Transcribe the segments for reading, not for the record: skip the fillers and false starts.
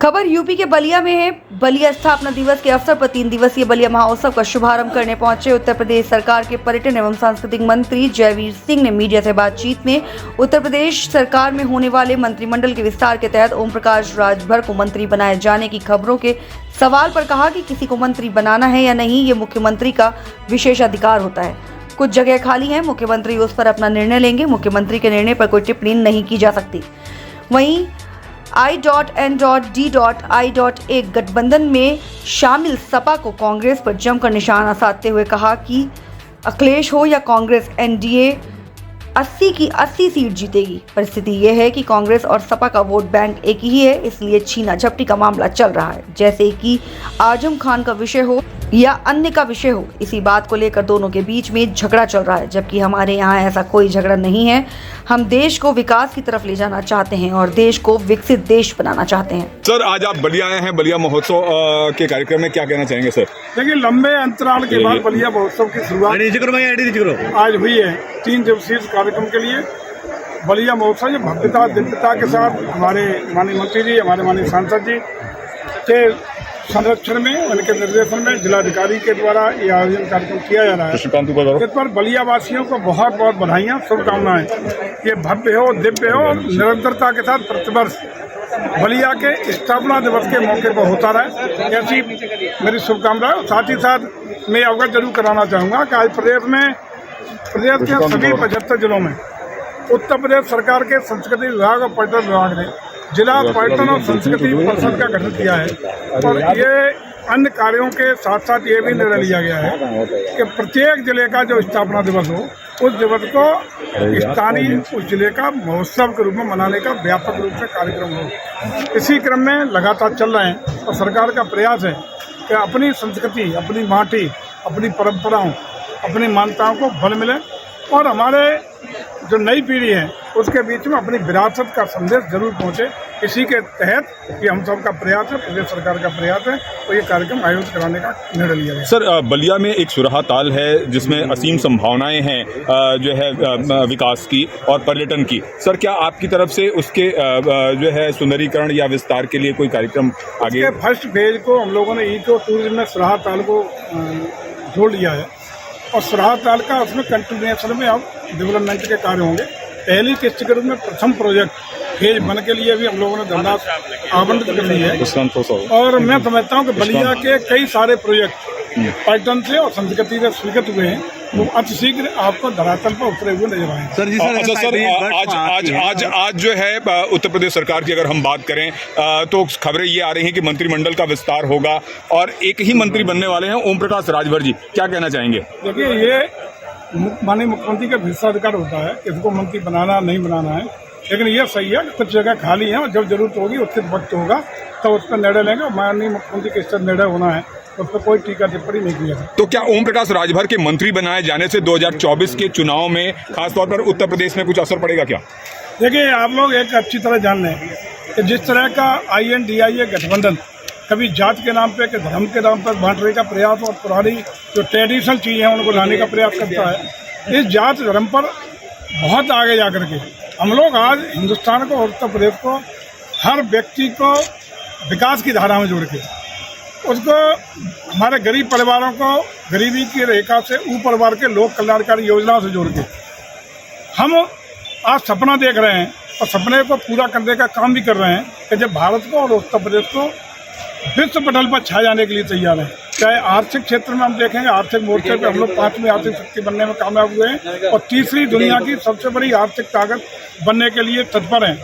खबर यूपी के बलिया में है। बलिया स्थापना दिवस के अवसर पर 3 दिवसीय बलिया महोत्सव का शुभारंभ करने पहुंचे उत्तर प्रदेश सरकार के पर्यटन एवं सांस्कृतिक मंत्री जयवीर सिंह ने मीडिया से बातचीत में उत्तर प्रदेश सरकार में होने वाले मंत्रिमंडल के विस्तार के तहत ओम प्रकाश राजभर को मंत्री बनाए जाने की खबरों के सवाल पर कहा कि किसी को मंत्री बनाना है या नहीं, ये मुख्यमंत्री का विशेष अधिकार होता है। कुछ जगह खाली है, मुख्यमंत्री उस पर अपना निर्णय लेंगे। मुख्यमंत्री के निर्णय पर कोई टिप्पणी नहीं की जा सकती। वहीं I.N.D.I.A गठबंधन में शामिल सपा को कांग्रेस पर जमकर निशाना साधते हुए कहा कि अखिलेश हो या कांग्रेस, एनडीए 80 की 80 सीट जीतेगी। परिस्थिति यह है कि कांग्रेस और सपा का वोट बैंक एक ही है, इसलिए छीना झपटी का मामला चल रहा है। जैसे कि आजम खान का विषय हो या अन्य का विषय हो, इसी बात को लेकर दोनों के बीच में झगड़ा चल रहा है, जबकि हमारे यहाँ ऐसा कोई झगड़ा नहीं है। हम देश को विकास की तरफ ले जाना चाहते हैं और देश को विकसित देश बनाना चाहते हैं। सर, आज आप बलिया आए हैं, बलिया महोत्सव के कार्यक्रम में क्या कहना चाहेंगे सर? देखिए, लंबे अंतराल के बाद बलिया महोत्सव की शुरुआत आज हुई है। 3 दिवसीय कार्यक्रम के लिए बलिया महोत्सव जो भव्यता दिव्यता के साथ हमारे माननीय मंत्री जी, हमारे माननीय सांसद जी के संरक्षण में, उनके निर्देशन में जिलाधिकारी के द्वारा ये आयोजन कार्यक्रम किया जा रहा है। इस पर बलिया वासियों को बहुत बहुत बधाइयाँ, शुभकामनाएं। ये भव्य हो, दिव्य हो, निरंतरता के साथ प्रतिवर्ष बलिया के स्थापना दिवस के मौके पर होता रहे, ऐसी मेरी शुभकामनाएं। साथ ही साथ मैं अवगत जरूर कराना चाहूँगा कि आज प्रदेश के सभी 75 जिलों में उत्तर प्रदेश सरकार के संस्कृति विभाग और पर्यटन विभाग ने जिला पर्यटन और संस्कृति परिषद का गठन किया है। और ये अन्य कार्यों के साथ साथ ये भी निर्णय लिया गया है कि प्रत्येक जिले का जो स्थापना दिवस हो, उस दिवस को स्थानीय उस जिले का महोत्सव के रूप में मनाने का व्यापक रूप से कार्यक्रम हो। इसी क्रम में लगातार चल रहे हैं और सरकार का प्रयास है कि अपनी संस्कृति, अपनी माटी, अपनी परंपराओं, अपनी मान्यताओं को बल मिले और हमारे जो नई पीढ़ी है उसके बीच में अपनी विरासत का संदेश जरूर पहुंचे। इसी के तहत ये हम सब का प्रयास है, प्रदेश सरकार का प्रयास है, तो ये कार्यक्रम आयोजित कराने का निर्णय लिया गया। सर, बलिया में एक सुरहा ताल है जिसमें असीम संभावनाएं हैं जो है विकास की और पर्यटन की। सर, क्या आपकी तरफ से उसके जो है सुंदरीकरण या विस्तार के लिए कोई कार्यक्रम आगे? फर्स्ट फेज को हम लोगों ने इको टूरिज्म में सुरहा ताल को जोड़ लिया है और सुरहा ताल का उसमें कंटिन्यूएशन में अब डेवलपमेंट के कार्य होंगे। पहली किस्त के रूप में प्रथम प्रोजेक्ट फेज 1 के लिए भी हम लोगों ने धनराशि आवंटित कर ली है। और मैं समझता हूँ कि बलिया के कई सारे प्रोजेक्ट पर्यटन से और संस्कृति से स्वीकृत हुए हैं, वो अति शीघ्र आपको धरातल पर उतरे हुए नजर आएंगे। सर, आज जो है उत्तर प्रदेश सरकार की अगर हम बात करें तो खबरें ये आ रही हैं कि मंत्रिमंडल का विस्तार होगा और एक ही मंत्री बनने वाले हैं, ओम प्रकाश राजभर जी। क्या कहना चाहेंगे? देखिए, ये माननीय मुख्यमंत्री का विशेषाधिकार होता है कि इसको मंत्री बनाना नहीं बनाना है, लेकिन ये सही है कि कुछ जगह खाली है और जब जरूरत होगी उचित वक्त होगा तो उस पर निर्णय लेंगे। माननीय मुख्यमंत्री के इस निर्णय होना है, उस पर कोई टीका टिप्पणी नहीं की जाती। तो क्या ओम प्रकाश राजभर के मंत्री बनाए जाने से 2024 के चुनाव में खासतौर पर उत्तर प्रदेश में कुछ असर पड़ेगा क्या? देखिए, आप लोग एक अच्छी तरह जान लें कि जिस तरह का INDIA गठबंधन कभी जात के नाम पे, कि धर्म के नाम पर बांटने का प्रयास और पुरानी जो ट्रेडिशनल चीज़ें हैं उनको लाने का प्रयास करता है, इस जात धर्म पर बहुत आगे जा करके हम लोग आज हिंदुस्तान को और उत्तर प्रदेश को, हर व्यक्ति को विकास की धारा में जोड़ के, उसको हमारे गरीब परिवारों को गरीबी की रेखा से ऊपर बार के लोक कल्याणकारी योजनाओं से जोड़ के हम आज सपना देख रहे हैं और सपने को पूरा करने का काम भी कर रहे हैं कि जब भारत को और उत्तर प्रदेश को विश्व पटल पर छा जाने के लिए तैयार है। चाहे आर्थिक क्षेत्र में हम देखेंगे, आर्थिक मोर्चे पे हम लोग 5वीं आर्थिक शक्ति बनने में कामयाब हुए हैं और तीसरी दुनिया की सबसे बड़ी आर्थिक ताकत बनने के लिए तत्पर हैं।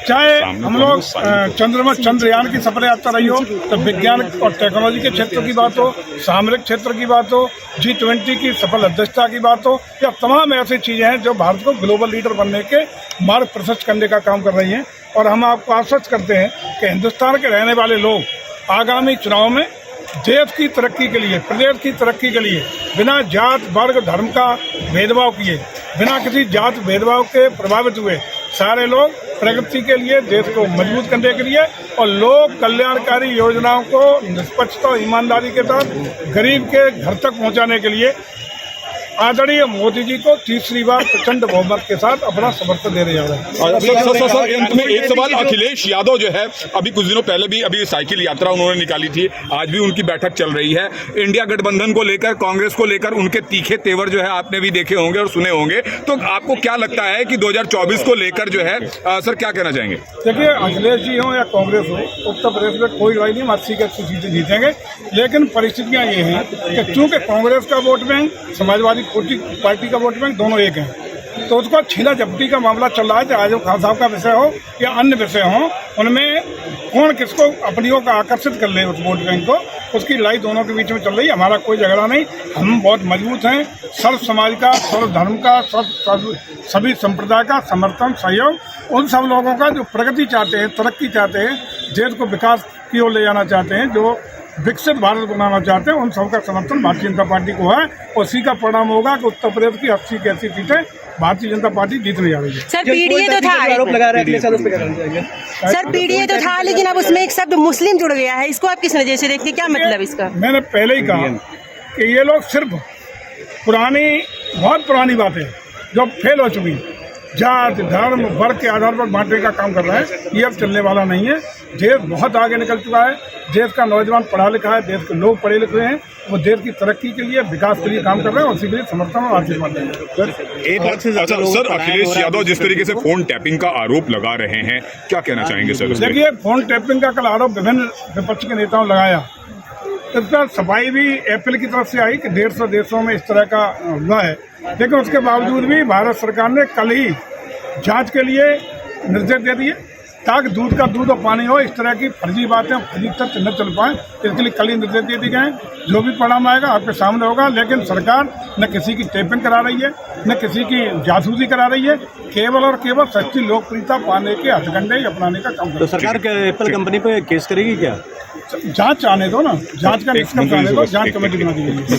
चाहे हम लोग चंद्रयान की सफल यात्रा रही हो, तो विज्ञान और टेक्नोलॉजी के क्षेत्र की बात हो, सामरिक क्षेत्र की बात हो, G20 की सफल अध्यक्षता की बात हो, या तमाम ऐसी चीज़ें हैं जो भारत को ग्लोबल लीडर बनने के मार्ग प्रशस्त करने का काम कर रही हैं। और हम आपको आश्वस्त करते हैं कि हिंदुस्तान के रहने वाले लोग आगामी चुनाव में देश की तरक्की के लिए, प्रदेश की तरक्की के लिए बिना जात वर्ग धर्म का भेदभाव किए, बिना किसी जात भेदभाव के प्रभावित हुए सारे लोग प्रगति के लिए, देश को मजबूत करने के लिए और लोक कल्याणकारी योजनाओं को निष्पक्षता और ईमानदारी के साथ गरीब के घर तक पहुंचाने के लिए आदरणीय मोदी जी को तीसरी बार प्रचंड बहुमत के साथ अपना समर्थन देने जा रहे हैं। और सर अंत में एक सवाल, अखिलेश यादव जो है अभी कुछ दिनों पहले भी अभी साइकिल यात्रा उन्होंने निकाली थी, आज भी उनकी बैठक चल रही है। इंडिया गठबंधन को लेकर, कांग्रेस को लेकर उनके तीखे तेवर जो है आपने भी देखे होंगे और सुने होंगे, तो आपको क्या लगता है कि 2024 को लेकर जो है सर क्या कहना चाहेंगे? देखिए, अखिलेश जी हो या कांग्रेस हो, उत्तर प्रदेश में कोई लड़ाई नहीं, 80 की 80 सीटें जीतेंगे। लेकिन परिस्थितियां ये हैं कि चूंकि कांग्रेस का वोट बैंक, समाजवादी पार्टी का वोट बैंक दोनों एक हैं, तो उसको छीना झपटी का मामला चल रहा है। चाहे आजम खान साहब का विषय हो या अन्य विषय हो, उनमें कौन किसको अपनी ओर आकर्षित कर ले उस वोट बैंक को, उसकी लड़ाई दोनों के बीच में चल रही है। हमारा कोई झगड़ा नहीं, हम बहुत मजबूत हैं। सर्व समाज का, सर्व धर्म का, सभी संप्रदाय का समर्थन, सहयोग उन सब लोगों का जो प्रगति चाहते हैं, तरक्की चाहते हैं, देश को विकास की ओर ले जाना चाहते हैं, जो विकसित भारत बनाना चाहते हैं, उन सबका समर्थन भारतीय जनता पार्टी को है। और उसी का परिणाम होगा कि उत्तर प्रदेश की 80 की 80 सीटें भारतीय जनता पार्टी जीतने जा रही है। सर पीडीए तो था, आरोप लगा रहे हैं उस पे क्या कहना चाहेंगे? सर पीडीए तो था, लेकिन अब उसमें एक शब्द मुस्लिम जुड़ गया है, इसको आप किस नजर से देखते हैं, क्या मतलब इसका? मैंने पहले ही कहा कि ये लोग सिर्फ बहुत पुरानी बातें जो फेल हो चुकी, जात धर्म वर्ग के आधार पर बांटने का काम कर रहा है, ये अब चलने वाला नहीं है। देश बहुत आगे निकल चुका है, देश का नौजवान पढ़ा लिखा है, देश के लोग पढ़े लिखे हैं, वो देश की तरक्की के लिए, विकास के लिए काम कर रहे हैं, उसी के लिए समर्थन और आशीर्वाद देंगे। सर अखिलेश यादव जिस तरीके से फोन टैपिंग का आरोप लगा रहे हैं, क्या कहना चाहेंगे सर? देखिए, फोन टैपिंग का कल आरोप विभिन्न विपक्ष के नेताओं लगाया, इस पर सफाई भी एप्पल की तरफ से आई कि 150 देशों में इस तरह का हुआ है। लेकिन उसके बावजूद भी भारत सरकार ने कल ही जांच के लिए निर्देश दे दिए ताकि दूध का दूध और पानी हो, इस तरह की फर्जी बातें, फर्जी तथ्य न चल पाए, इसके लिए कल ही निर्देश दे दिए गए। जो भी परिणाम आएगा आपके सामने होगा। लेकिन सरकार न किसी की टेपिंग करा रही है, न किसी की जासूसी करा रही है, केवल और केवल सच्ची लोकप्रियता पाने के हथकंडे अपनाने का काम कर रही है। तो सरकार एप्पल कंपनी पे केस करेगी क्या? जांच आने दो ना, जांच का निष्कर्ष आने दो, जांच कमेटी बना दी गई है।